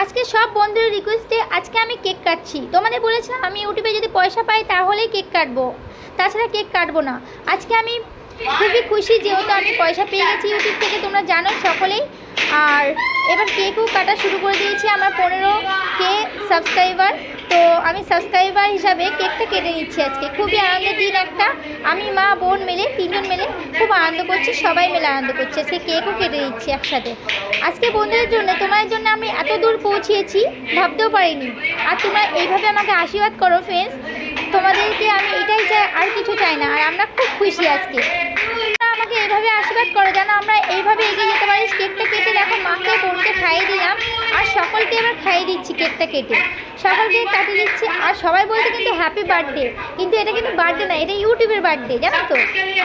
আজকে সব বন্ধুদের রিকোয়েস্টে আজকে আমি কেক কাটছি। তোমাদের বলেছিলাম আমি ইউটিউবে যদি পয়সা পাই তাহলেই কেক কাটবো, তাছাড়া কেক কাটবো না। আজকে আমি খুবই খুশি যেহেতু আমি পয়সা পেয়ে গেছি ইউটিউব থেকে, তোমরা জানো সকলেই। আর এবার কেকও কাটা শুরু করে দিয়েছি। আমার 15K সাবস্ক্রাইবার, তো আমি সাবস্ক্রাইবার হিসাবে কেকটা কেটে নিচ্ছি। আজকে খুবই আনন্দের দিন একটা। আমি মা বোন মিলে তিনজন মিলে খুব আনন্দ করছি, সবাই মিলে আনন্দ করছি। আজকে কেকও কেটে নিচ্ছি একসাথে। আজকে বন্ধুদের জন্য, তোমাদের জন্য আমি এত দূর পৌঁছিয়েছি ভাবতেও পারিনি। আর তোমরা এইভাবে আমাকে আশীর্বাদ করো ফ্রেন্ডস, তোমাদেরকে আমি এটাই চাই, আর কিছু চাই না। আর আমরা খুব খুশি আজকে আমাকে এইভাবে আশীর্বাদ করো যেন আমরা এইভাবে এগিয়ে যেতে পারি। কেকটা কেটে দেখো মাকে বোনকে খাইয়ে দিলাম, আর সকলকে এবার খাইয়ে দিচ্ছি। কেকটা কেটে সকলকে কাটিয়ে দিচ্ছি। আর সবাই বলতে কিন্তু হ্যাপি বার্থডে, কিন্তু এটা কিন্তু বার্থডে না, এটা ইউটিউবের বার্থডে, জানো তো।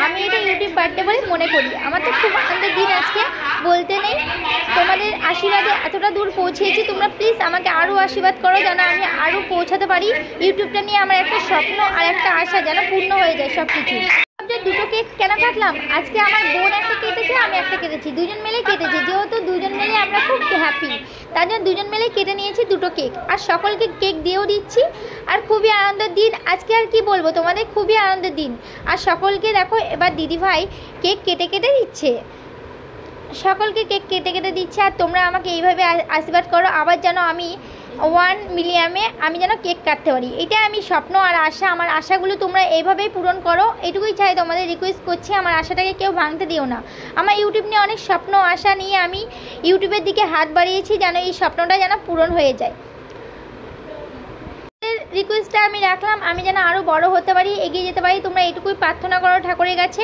আমি এটা ইউটিউব বার্থডে বলে মনে করি। আমার তো খুব আনন্দের দিন আজকে, বলতে নেই। তোমাদের আশীর্বাদে এতটা দূর পৌঁছেছি। তোমরা প্লিজ আমাকে আরও আশীর্বাদ করো যেন আমি আরও পৌঁছাতে পারি। ইউটিউবটা নিয়ে আমার একটা স্বপ্ন আর একটা আশা যেন পূর্ণ হয়ে যায় সব কিছু। দুটো কেক কেন কাটলাম আজকে, আমার বোন একটা কেটেছে, আমি একটা কেটেছি, দুজন মিলে কেটেছি। যেহেতু দুজন মিলে আমরা খুব হ্যাপি, তার জন্য দুজন মিলে কেটে নিয়েছি দুটো কেক। আর সকলকে কেক দিয়েও দিচ্ছি। আর খুবই আনন্দের দিন আজকে, আর কি বলবো তোমাদের, খুবই আনন্দের দিন। আর সকলকে দেখো এবার দিদিভাই কেক কেটে কেটে দিচ্ছে, সকলকে কেক কেটে কেটে দিচ্ছে। আর তোমরা আমাকে এইভাবে আশীর্বাদ করো আবার যেন আমি 1 মিলিয়নে আমি যেন কেক কাটতে পারি। এটা আমি স্বপ্ন আর আশা, আমার আশাগুলো তোমরা এইভাবেই পূরণ করো, এটুকুই চাই। তোমাদের রিকোয়েস্ট করছি, আমার আশাটাকে কেউ ভাঙতে দিও না। আমার ইউটিউব নিয়ে অনেক স্বপ্ন আশা নিয়ে আমি ইউটিউবের দিকে হাত বাড়িয়েছি, যেন এই স্বপ্নটা যেন পূরণ হয়ে যায়। রিকোয়েস্টটা আমি রাখলাম, আমি যেন আরও বড় হতে পারি, এগিয়ে যেতে পারি। তোমরা এটুকুই প্রার্থনা করো ঠাকুরের কাছে।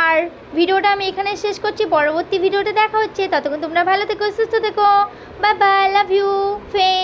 আর ভিডিওটা আমি এখানে শেষ করছি, পরবর্তী ভিডিওতে দেখা হচ্ছে। ততক্ষণ তোমরা ভালো থেকো, সুস্থ থেকো। Bye bye, love you friend.